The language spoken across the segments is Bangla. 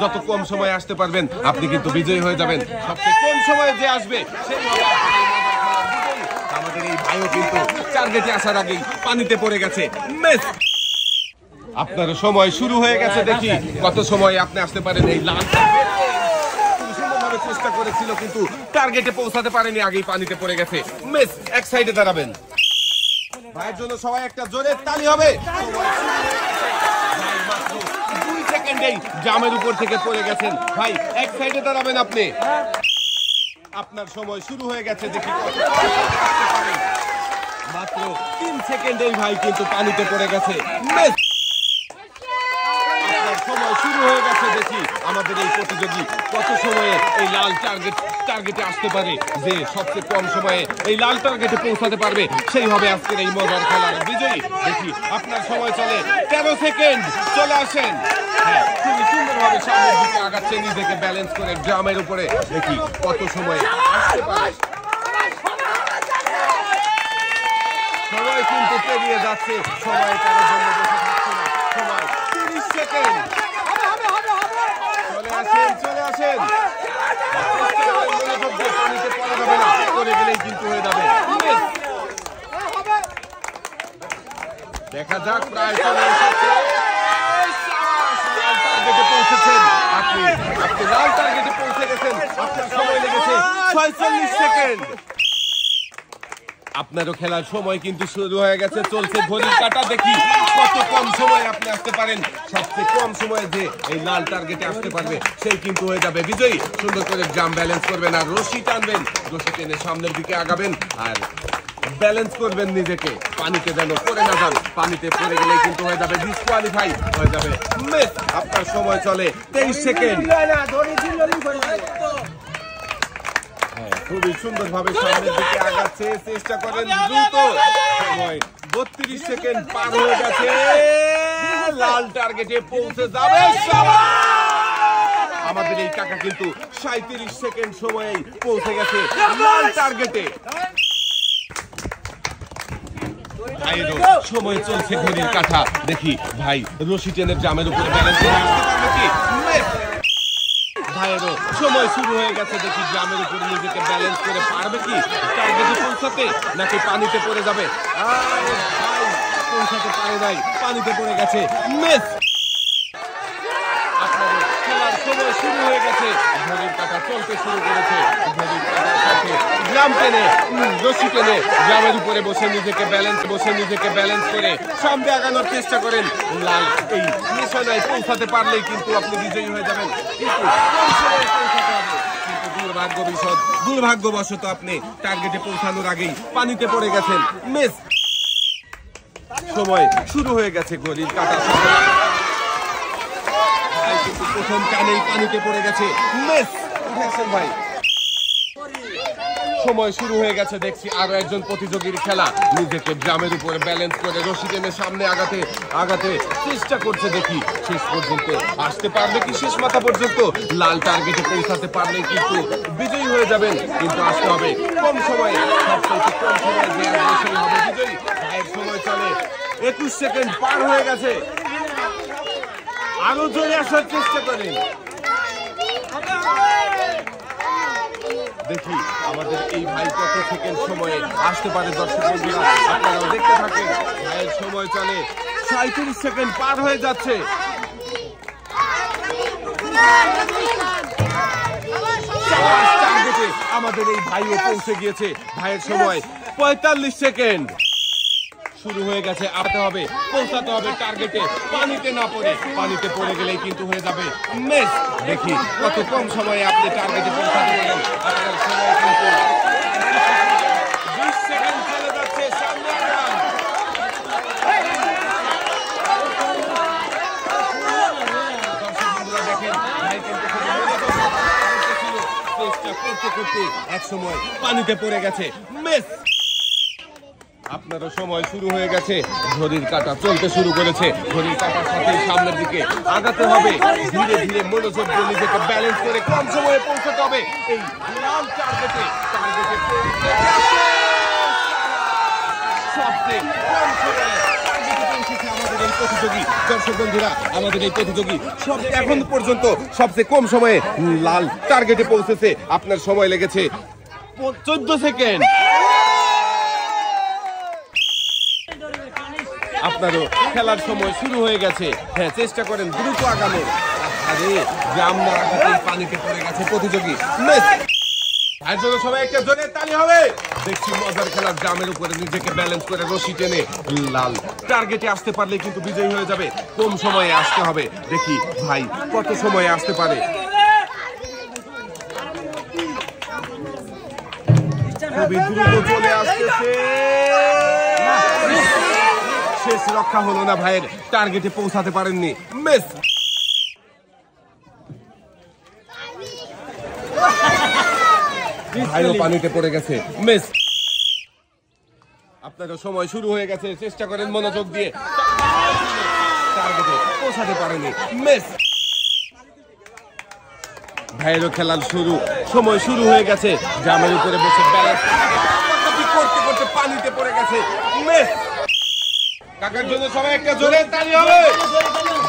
যত কম সময়ে আসতে পারবেন আপনি কিন্তু বিজয়ী হয়ে যাবেন। সবচেয়ে কম সময়ে যে আসবে সেই হবে আমাদের এই ভাইও কিন্তু টার্গেটে আসার আগেই পানিতে পড়ে গেছে। মিস। আপনার সময় শুরু হয়ে গেছে, দেখি কত সময় আপনি আসতে পারেন। এই লাল সুন্দরভাবে চেষ্টা করেছিল কিন্তু টার্গেটে পৌঁছাতে পারেনি, আগেই পানিতে পড়ে গেছে। মিস। এক সাইডে দাঁড়াবেন। ভাইয়ের জন্য সবাই একটা জোরে তালি হবে। মাত্র 2 সেকেন্ডেই জামের উপর থেকে পড়ে গেছেন। ভাই এক সাইডে দাঁড়াবেন আপনি। আপনার সময় শুরু হয়ে গেছে, দেখি মাত্র 3 সেকেন্ডেই ভাই কিন্তু পানিতে পড়ে গেছে। মিস। আপনার সময় শুরু হয়ে গেছে, দেখি আমাদের এই প্রতিযোগী কত সময়ে এই লাল টার্গেটে আসতে পারে। যে সবচেয়ে কম সময়ে এই লাল টার্গেটে পৌঁছাতে পারবে সেই হবে আজকের এই মজার খেলার বিজয়ী। দেখি আপনার সময় চলে 13 সেকেন্ড। চলে আসেন। হ্যাঁ, খুবই সুন্দরভাবে সামনের দিকে আগাচ্ছে, নিজেকে ব্যালেন্স করে ড্রামের উপরে। দেখি কত সময় আসতে পারে। সময় কিন্তু পেরিয়ে যাচ্ছে, সময় কারোর জন্য বসে থাকছে না। সময় 30 সেকেন্ড। চলে আসেন, চলে আসেন। মনোযোগ দিয়ে পানিতে পড়া যাবে না, পড়ে গেলেই কিন্তু হয়ে যাবে। দেখা যাক, প্রায় চলে এসেছে। লাল টার্গেটে পৌঁছেছেন আপনি লাল টার্গেটে পৌঁছে গেছেন। আপনার সময় লেগেছে 46 সেকেন্ড। আপনারও খেলার সময় কিন্তু শুরু হয়ে গেছে, চলছে ঘড়ির কাঁটা। দেখি কত কম সময় আপনি আসতে পারেন। সবচেয়ে কম সময়ে যে এই লাল টার্গেটে আসতে পারবে সেই কিন্তু হয়ে যাবে বিজয়ী। সুন্দর করে জাম ব্যালেন্স করবেন আর রশি টানবেন। রশি টেনে সামনের দিকে আগাবেন আর ব্যালেন্স করবেন নিজেকে, পানিতে যেন পড়ে না যান। পানিতে পড়ে গেলেই কিন্তু হয়ে যাবে ডিসকোয়ালিফাই, হয়ে যাবে মিস। আপনার সময় চলে 23 সেকেন্ড। খুবই সুন্দরভাবে সামনের দিকে আগাচ্ছে, চেষ্টা করেন দ্রুত। সময় 32 সেকেন্ড পার হয়ে গেছে। লাল টার্গেটে পৌঁছে যাবে আমাদের এই কাকা কিন্তু 37 সেকেন্ড সময়েই পৌঁছে গেছে লাল টার্গেটে। সময় চলছে ঘড়ির কাঁটা। দেখি ভাই রশি টেনে জামের উপরে ব্যালেন্স করে আসতে পারবে কি? ভাইয়েরও সময় শুরু হয়ে গেছে, দেখি জামের উপরে নিজেকে ব্যালেন্স করে পারবে কি টার্গেটে পৌঁছাতে, নাকি পানিতে পড়ে যাবে? পৌঁছাতে পারে নাই, পানিতে পড়ে গেছে। মিস। আপনাদের খেলার সময় শুরু হয়ে গেছে, ঘড়ির কাঁটা চলতে শুরু করেছে। ঘড়ির কাঁটার সাথে জাম টেনে রশি টেনে জামের উপরে বসে নিজেকে ব্যালেন্স করে সামনে আগানোর চেষ্টা করেন। লাল এই নিশানায় পৌঁছাতে পারলেই কিন্তু আপনি বিজয়ী হয়ে যাবেন। কিন্তু দুর্ভাগ্যবশত আপনি টার্গেটে পৌঁছানোর আগেই পানিতে পড়ে গেছেন। মিস। সময় শুরু হয়ে গেছে, ঘড়ির কাঁটা কিন্তু প্রথম টানেই পানিতে পড়ে গেছে। মিস। উঠেছেন ভাই। সময় শুরু হয়ে গেছে, দেখছি আরো একজন প্রতিযোগীর খেলা। নিজেকে ড্রামের উপরে ব্যালেন্স করে রশি টেনে সামনে আগাতে চেষ্টা করছে। দেখি শেষ পর্যন্ত আসতে পারবে কি, শেষ মাথা পর্যন্ত লাল টার্গেটে পৌঁছাতে পারলে কিন্তু বিজয়ী হয়ে যাবেন। কিন্তু আসতে হবে কম সময়ে, সবচেয়ে কম সময়ে যে আসবে সেই হবে বিজয়ী। ভাইয়ের সময় চলে 21 সেকেন্ড পার হয়ে গেছে। আরো জোরে আসার চেষ্টা করেন। দেখি আমাদের এই ভাই কত সেকেন্ড সময়ে আসতে পারে। দর্শক বন্ধুরা আপনারাও দেখতে থাকেন। ভাইয়ের সময় চলে 37 সেকেন্ড পার হয়ে যাচ্ছে। আমাদের এই ভাইও পৌঁছে গিয়েছে। ভাইয়ের সময় 45 সেকেন্ড। শুরু হয়ে গেছে, পৌঁছাতে হবে টার্গেটে, পানিতে না পড়ে। পানিতে পড়ে গেলেই কিন্তু হয়ে যাবে মিস। দেখি কত কম সময়ে আপনি টার্গেটে পৌঁছাতে পারেন। আপনার সময় কিন্তু 20 সেকেন্ড চলে যাচ্ছে। সামনে আগান। দর্শক বন্ধুরা দেখেন, ভাই কিন্তু চেষ্টা করতে এক সময় পানিতে পড়ে গেছে। মিস। আপনারও সময় শুরু হয়ে গেছে, ঘড়ির কাঁটা চলতে শুরু করেছে। ঘড়ির কাঁটার সাথে সামনের দিকে আগাতে হবে, ধীরে ধীরে মনোযোগ দিয়ে নিজেকে ব্যালেন্স করে কম সময়ে পৌঁছাতে হবে এই লাল টার্গেটে। সবচেয়ে কম সময়ে অবশেষে আমাদের এই প্রতিযোগী দর্শক বন্ধুরা আমাদের এই প্রতিযোগী এখন পর্যন্ত সবচেয়ে কম সময়ে লাল টার্গেটে পৌঁছেছে। আপনার সময় লেগেছে 14 সেকেন্ড। আপনারও খেলার সময় শুরু হয়ে গেছে। হ্যাঁ, চেষ্টা করেন দ্রুত আগানোর। আরে গ্রাম না আগাতেই পানিতে পড়ে গেছে প্রতিযোগী। তার জন্য সবাই একটা জোরে তালি হবে। দেখছি মজার খেলার গ্রামের উপরে নিজেকে ব্যালেন্স করে রশি টেনে লাল টার্গেটে আসতে পারলে কিন্তু বিজয়ী হয়ে যাবে। কম সময়ে আসতে হবে। দেখি ভাই কত সময়ে আসতে পারে। খুবই দ্রুত চলে আসতেছে। শেষ রক্ষা হলো না ভাইয়ের, টার্গেটে পৌঁছাতে পারেননি। মিস। ভাইও পানিতে পড়ে গেছে। মিস। আপনারও সময় শুরু হয়ে গেছে, চেষ্টা করেন মনোযোগ দিয়ে। টার্গেটে পৌঁছাতে পারেনি। মিস। ভাইয়েরও খেলার সময় শুরু হয়ে গেছে। জামের উপরে বসে ব্যালেন্স করতে করতে পানিতে পড়ে গেছে। মিস। কাকার জন্য সবাই একটা জোরে তালি হবে।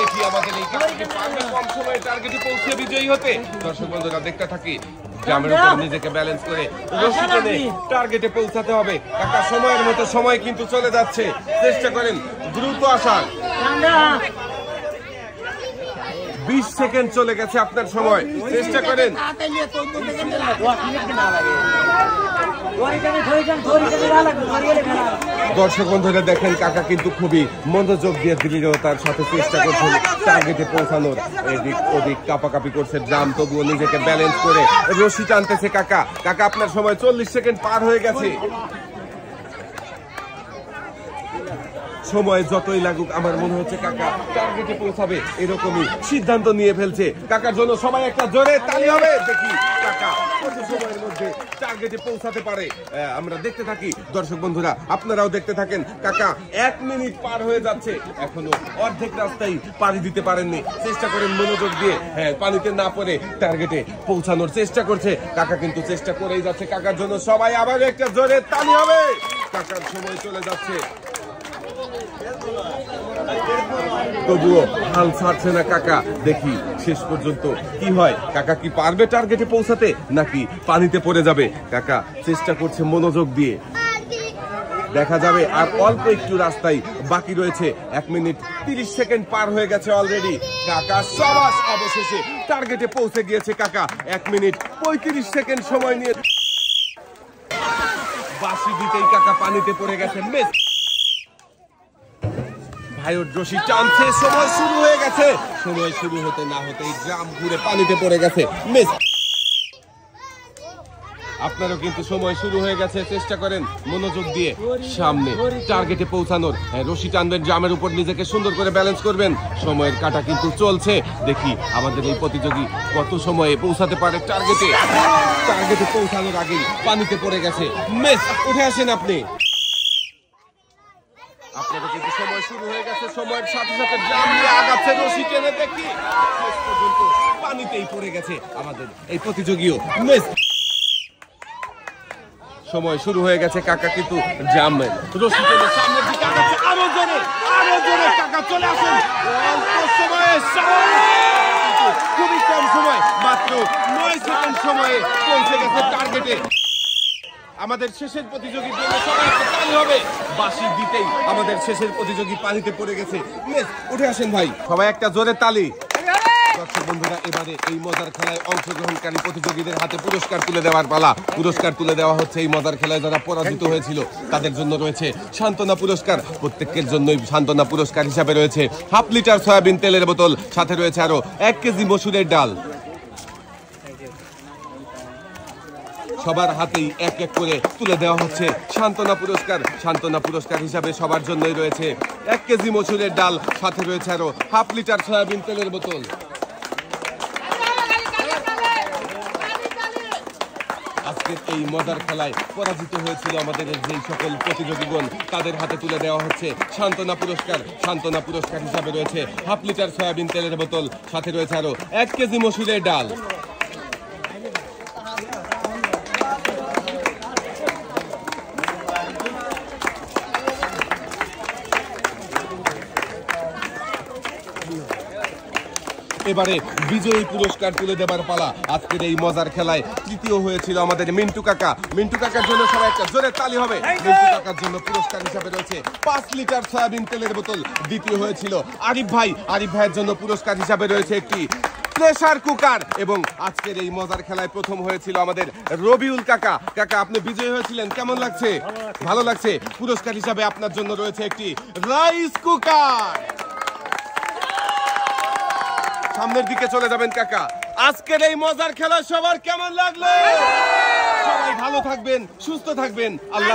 দেখি আমাদের এই কাকাকে পারবে কম সময়ে টার্গেটে পৌঁছে বিজয়ী হতে। দর্শক বন্ধুরা দেখতে থাকি। জামের উপরে নিজেকে ব্যালেন্স করে রশি টেনে টার্গেটে পৌঁছাতে হবে। কাকা সময়ের মতো সময় কিন্তু চলে যাচ্ছে, চেষ্টা করেন দ্রুত আসার। 20 সেকেন্ড চলে গেছে আপনার সময়, চেষ্টা করেন। দর্শক বন্ধুরা দেখেন কাকা কিন্তু খুবই মনোযোগ দিয়ে দৃঢ়তার সাথে চেষ্টা করছেন টার্গেটে পৌঁছানোর। এদিক ওদিক কাপাকাপি করছে ড্রাম, তবুও নিজেকে ব্যালেন্স করে রশি টানতেছে কাকা। কাকা আপনার সময় 40 সেকেন্ড পার হয়ে গেছে। সময় যতই লাগুক আমার মনে হচ্ছে কাকা টার্গেটে পৌঁছাবে, এরকমই সিদ্ধান্ত নিয়ে ফেলছে। কাকার জন্য সবাই একটা জোরে তালি হবে। দেখি কাকা কত সময়ের মধ্যে টার্গেটে পৌঁছাতে পারে। আমরা দেখতে থাকি। দর্শক বন্ধুরা আপনারাও দেখতে থাকেন। কাকা 1 মিনিট পার হয়ে যাচ্ছে, এখনো অর্ধেক রাস্তায় পাড়ি দিতে পারেননি। চেষ্টা করেন মনোযোগ দিয়ে। হ্যাঁ, পানিতে না পড়ে টার্গেটে পৌঁছানোর চেষ্টা করছে কাকা, কিন্তু চেষ্টা করেই যাচ্ছে। কাকার জন্য সবাই আবার একটা জোরে তালি হবে। কাকার সময় চলে যাচ্ছে, তবুও হাল ছাড়ছে না কাকা। দেখি শেষ পর্যন্ত কি হয়। কাকা কি পারবে টার্গেটে পৌঁছাতে নাকি পানিতে পড়ে যাবে? কাকা চেষ্টা করছে মনোযোগ দিয়ে, দেখা যাবে। আর অল্প একটু রাস্তায় বাকি রয়েছে। 1 মিনিট 30 সেকেন্ড পার হয়ে গেছে অলরেডি। কাকা সবাস অবশেষে টার্গেটে পৌঁছে গিয়েছে। কাকা 1 মিনিট 35 সেকেন্ড সময় নিয়ে বাঁশি দিতেই কাকা পানিতে পড়ে গেছে। মিস। ভাইয়ের রশি টানছে, সময় শুরু হয়ে গেছে। সময় শুরু হতে না হতেই ড্রাম ঘুরে পানিতে পড়ে গেছে। মিস। আপনারও কিন্তু সময় শুরু হয়ে গেছে, চেষ্টা করেন মনোযোগ দিয়ে সামনে টার্গেটে পৌঁছানোর। রশি টানবেন, ড্রামের উপর নিজেকে সুন্দর করে ব্যালেন্স করবেন। সময়ের কাটা কিন্তু চলছে। দেখি আমাদের এই প্রতিযোগী কত সময়ে পৌঁছাতে পারে টার্গেটে। টার্গেটে পৌঁছানোর আগেই পানিতে পড়ে গেছে। মিস। উঠে আসেন আপনি। আপনাদের কিন্তু সময় শুরু হয়ে গেছে। সময়ের সাথে সাথে ড্রাম নিয়ে আগাচ্ছে রশি টেনে। দেখি শেষ পর্যন্ত পানিতেই পড়ে গেছে আমাদের এই প্রতিযোগীও। মিস। সময় শুরু হয়ে গেছে। কাকা কিন্তু ড্রামের রশি টেনে সামনের দিকে আগাচ্ছে। আরো জোরে কাকা চলে আসেন। অল্প সময়ে খুবই কম সময়, মাত্র 9 সেকেন্ড সময়ে পৌঁছে গেছে টার্গেটে। আমাদের শেষের প্রতিযোগীর জন্য সবাই একটা তালি হবে। বাঁশি দিতেই আমাদের শেষের প্রতিযোগী পানিতে পড়ে গেছে। মিস। উঠে আসেন ভাই, সবাই একটা জোরে তালি। দর্শক বন্ধুরা এবারে এই মজার খেলায় অংশগ্রহণকারী প্রতিযোগীদের হাতে পুরস্কার তুলে দেওয়ার পালা। পুরস্কার তুলে দেওয়া হচ্ছে এই মজার খেলায় যারা পরাজিত হয়েছিল তাদের জন্য রয়েছে সান্ত্বনা পুরস্কার। প্রত্যেকের জন্যই সান্ত্বনা পুরস্কার হিসাবে রয়েছে 1/2 লিটার সয়াবিন তেলের বোতল, সাথে রয়েছে আরো 1 কেজি মসুরের ডাল। সবার হাতেই এক এক করে তুলে দেওয়া হচ্ছে সান্ত্বনা পুরস্কার। সান্ত্বনা পুরস্কার হিসাবে সবার জন্যই রয়েছে 1 কেজি মসুরের ডাল, সাথে রয়েছে আরো 1/2 লিটার সয়াবিন তেলের বোতল। আজকের এই মজার খেলায় পরাজিত হয়েছিল আমাদের যেই সকল প্রতিযোগীগণ, তাদের হাতে তুলে দেওয়া হচ্ছে সান্ত্বনা পুরস্কার। সান্ত্বনা পুরস্কার হিসাবে রয়েছে 1/2 লিটার সয়াবিন তেলের বোতল, সাথে রয়েছে আরো 1 কেজি মসুরের ডাল। এবারে বিজয়ী পুরস্কার তুলে দেবার পালা। আজকের এই মজার খেলায় তৃতীয় হয়েছিল আমাদের মিন্টু কাকা। মিন্টু কাকার জন্য সবাই একটা জোরে তালি হবে। মিন্টু কাকার জন্য পুরস্কার হিসাবে রয়েছে 5 লিটার সয়াবিন তেলের বোতল। দ্বিতীয় হয়েছিল আরিফ ভাই। আরিফ ভাইয়ের জন্য পুরস্কার হিসাবে রয়েছে একটি প্রেসার কুকার। এবং আজকের এই মজার খেলায় প্রথম হয়েছিল আমাদের রবিউল কাকা। কাকা, আপনি বিজয়ী হয়েছিলেন, কেমন লাগছে? ভালো লাগছে। পুরস্কার হিসাবে আপনার জন্য রয়েছে একটি রাইস কুকার। সামনের দিকে চলে যাবেন কাকা। আজকের এই মজার খেলা সবার কেমন লাগলো? সবাই ভালো থাকবেন, সুস্থ থাকবেন। আল্লাহ।